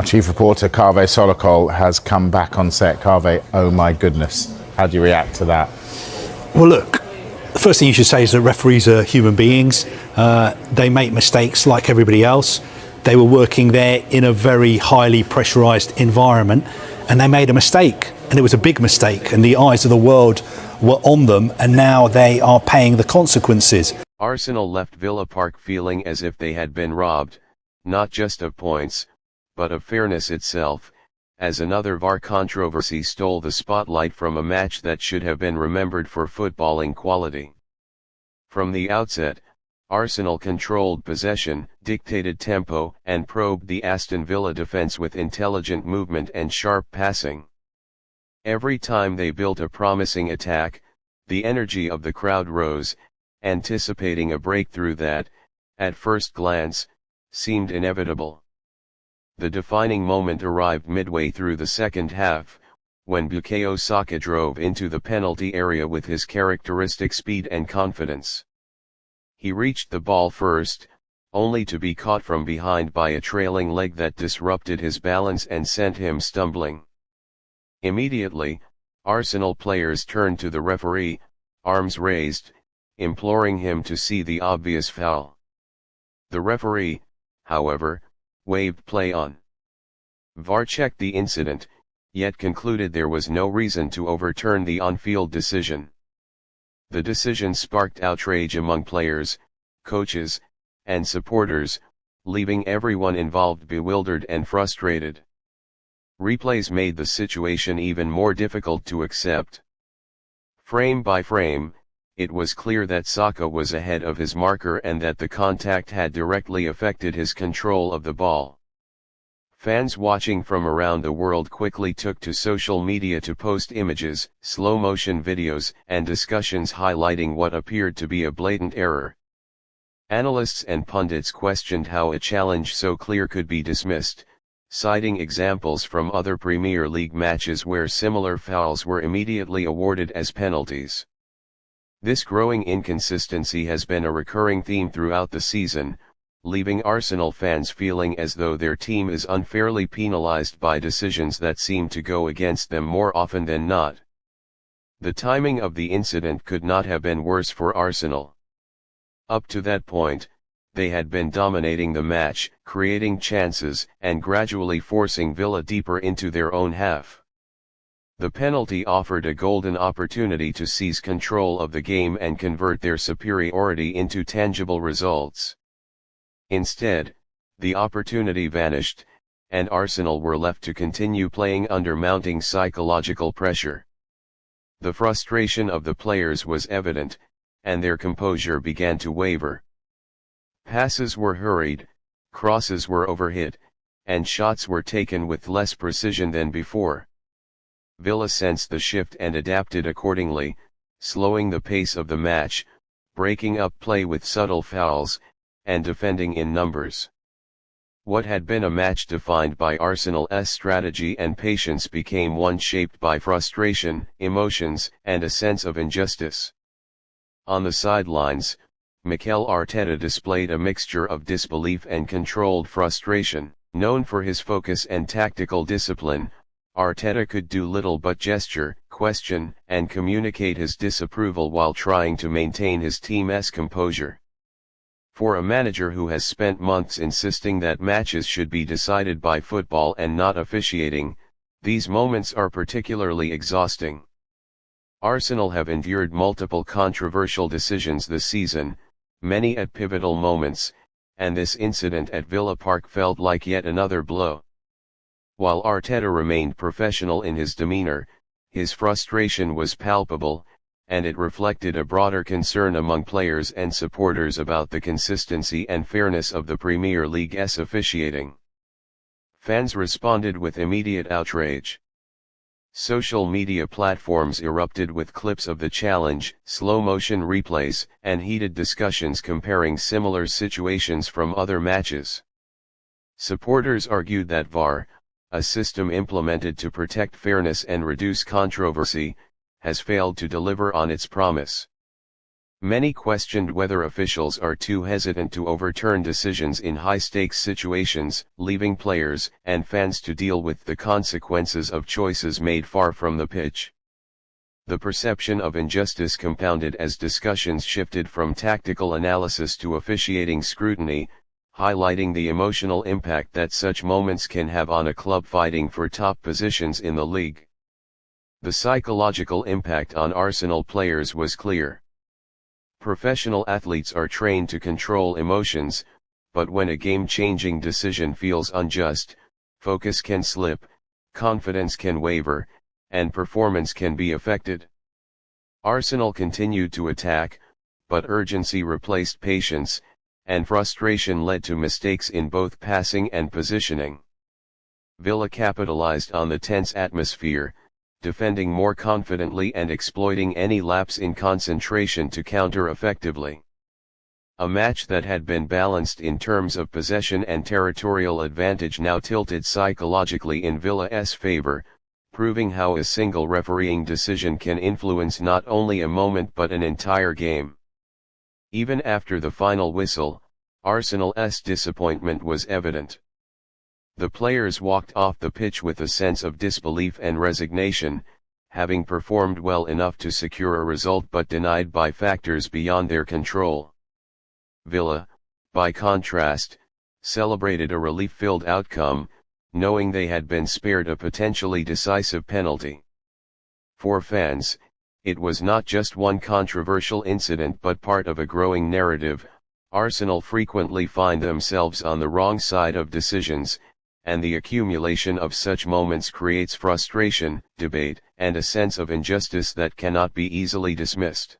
Chief reporter Kaveh Solokol has come back on set. Kaveh, oh my goodness. How do you react to that? Well, look, the first thing you should say is that referees are human beings. They make mistakes like everybody else. They were working there in a very highly pressurised environment, and they made a mistake, and it was a big mistake, and the eyes of the world were on them, and now they are paying the consequences. Arsenal left Villa Park feeling as if they had been robbed, not just of points, but of fairness itself, as another VAR controversy stole the spotlight from a match that should have been remembered for footballing quality. From the outset, Arsenal controlled possession, dictated tempo, and probed the Aston Villa defence with intelligent movement and sharp passing. Every time they built a promising attack, the energy of the crowd rose, anticipating a breakthrough that, at first glance, seemed inevitable. The defining moment arrived midway through the second half, when Bukayo Saka drove into the penalty area with his characteristic speed and confidence. He reached the ball first, only to be caught from behind by a trailing leg that disrupted his balance and sent him stumbling. Immediately, Arsenal players turned to the referee, arms raised, imploring him to see the obvious foul. The referee, however, waved play on. VAR checked the incident, yet concluded there was no reason to overturn the on-field decision. The decision sparked outrage among players, coaches, and supporters, leaving everyone involved bewildered and frustrated. Replays made the situation even more difficult to accept. Frame by frame, it was clear that Saka was ahead of his marker and that the contact had directly affected his control of the ball. Fans watching from around the world quickly took to social media to post images, slow-motion videos, and discussions highlighting what appeared to be a blatant error. Analysts and pundits questioned how a challenge so clear could be dismissed, citing examples from other Premier League matches where similar fouls were immediately awarded as penalties. This growing inconsistency has been a recurring theme throughout the season, leaving Arsenal fans feeling as though their team is unfairly penalised by decisions that seem to go against them more often than not. The timing of the incident could not have been worse for Arsenal. Up to that point, they had been dominating the match, creating chances, and gradually forcing Villa deeper into their own half. The penalty offered a golden opportunity to seize control of the game and convert their superiority into tangible results. Instead, the opportunity vanished, and Arsenal were left to continue playing under mounting psychological pressure. The frustration of the players was evident, and their composure began to waver. Passes were hurried, crosses were overhit, and shots were taken with less precision than before. Villa sensed the shift and adapted accordingly, slowing the pace of the match, breaking up play with subtle fouls, and defending in numbers. What had been a match defined by Arsenal's strategy and patience became one shaped by frustration, emotions, and a sense of injustice. On the sidelines, Mikel Arteta displayed a mixture of disbelief and controlled frustration. Known for his focus and tactical discipline, Arteta could do little but gesture, question, and communicate his disapproval while trying to maintain his team's composure. For a manager who has spent months insisting that matches should be decided by football and not officiating, these moments are particularly exhausting. Arsenal have endured multiple controversial decisions this season, many at pivotal moments, and this incident at Villa Park felt like yet another blow. While Arteta remained professional in his demeanour, his frustration was palpable, and it reflected a broader concern among players and supporters about the consistency and fairness of the Premier League's officiating. Fans responded with immediate outrage. Social media platforms erupted with clips of the challenge, slow-motion replays, and heated discussions comparing similar situations from other matches. Supporters argued that VAR, a system implemented to protect fairness and reduce controversy, has failed to deliver on its promise. Many questioned whether officials are too hesitant to overturn decisions in high-stakes situations, leaving players and fans to deal with the consequences of choices made far from the pitch. The perception of injustice compounded as discussions shifted from tactical analysis to officiating scrutiny, highlighting the emotional impact that such moments can have on a club fighting for top positions in the league. The psychological impact on Arsenal players was clear. Professional athletes are trained to control emotions, but when a game-changing decision feels unjust, focus can slip, confidence can waver, and performance can be affected. Arsenal continued to attack, but urgency replaced patience, and frustration led to mistakes in both passing and positioning. Villa capitalized on the tense atmosphere, defending more confidently and exploiting any lapse in concentration to counter effectively. A match that had been balanced in terms of possession and territorial advantage now tilted psychologically in Villa's favor, proving how a single refereeing decision can influence not only a moment but an entire game. Even after the final whistle, Arsenal's disappointment was evident. The players walked off the pitch with a sense of disbelief and resignation, having performed well enough to secure a result but denied by factors beyond their control. Villa, by contrast, celebrated a relief-filled outcome, knowing they had been spared a potentially decisive penalty. For fans, it was not just one controversial incident but part of a growing narrative. Arsenal frequently find themselves on the wrong side of decisions, and the accumulation of such moments creates frustration, debate, and a sense of injustice that cannot be easily dismissed.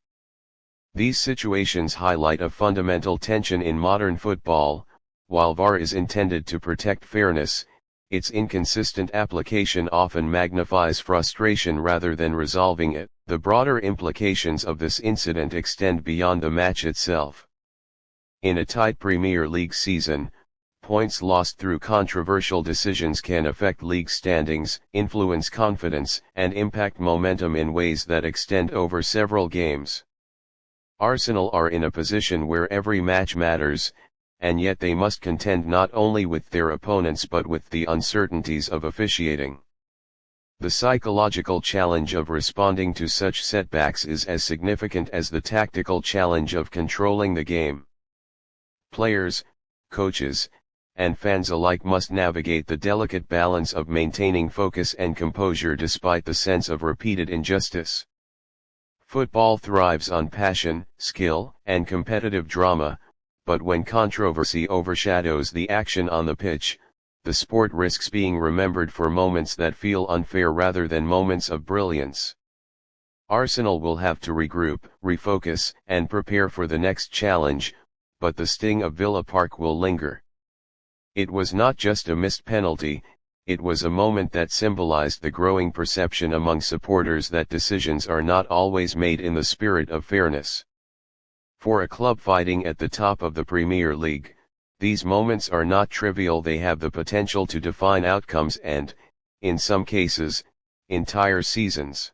These situations highlight a fundamental tension in modern football. While VAR is intended to protect fairness, its inconsistent application often magnifies frustration rather than resolving it. The broader implications of this incident extend beyond the match itself. In a tight Premier League season, points lost through controversial decisions can affect league standings, influence confidence, and impact momentum in ways that extend over several games. Arsenal are in a position where every match matters, and yet they must contend not only with their opponents but with the uncertainties of officiating. The psychological challenge of responding to such setbacks is as significant as the tactical challenge of controlling the game. Players, coaches, and fans alike must navigate the delicate balance of maintaining focus and composure despite the sense of repeated injustice. Football thrives on passion, skill, and competitive drama, but when controversy overshadows the action on the pitch, the sport risks being remembered for moments that feel unfair rather than moments of brilliance. Arsenal will have to regroup, refocus, and prepare for the next challenge, but the sting of Villa Park will linger. It was not just a missed penalty, it was a moment that symbolized the growing perception among supporters that decisions are not always made in the spirit of fairness. For a club fighting at the top of the Premier League, these moments are not trivial. They have the potential to define outcomes and, in some cases, entire seasons.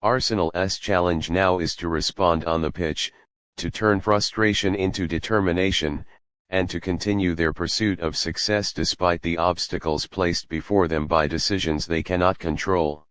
Arsenal's challenge now is to respond on the pitch, to turn frustration into determination, and to continue their pursuit of success despite the obstacles placed before them by decisions they cannot control.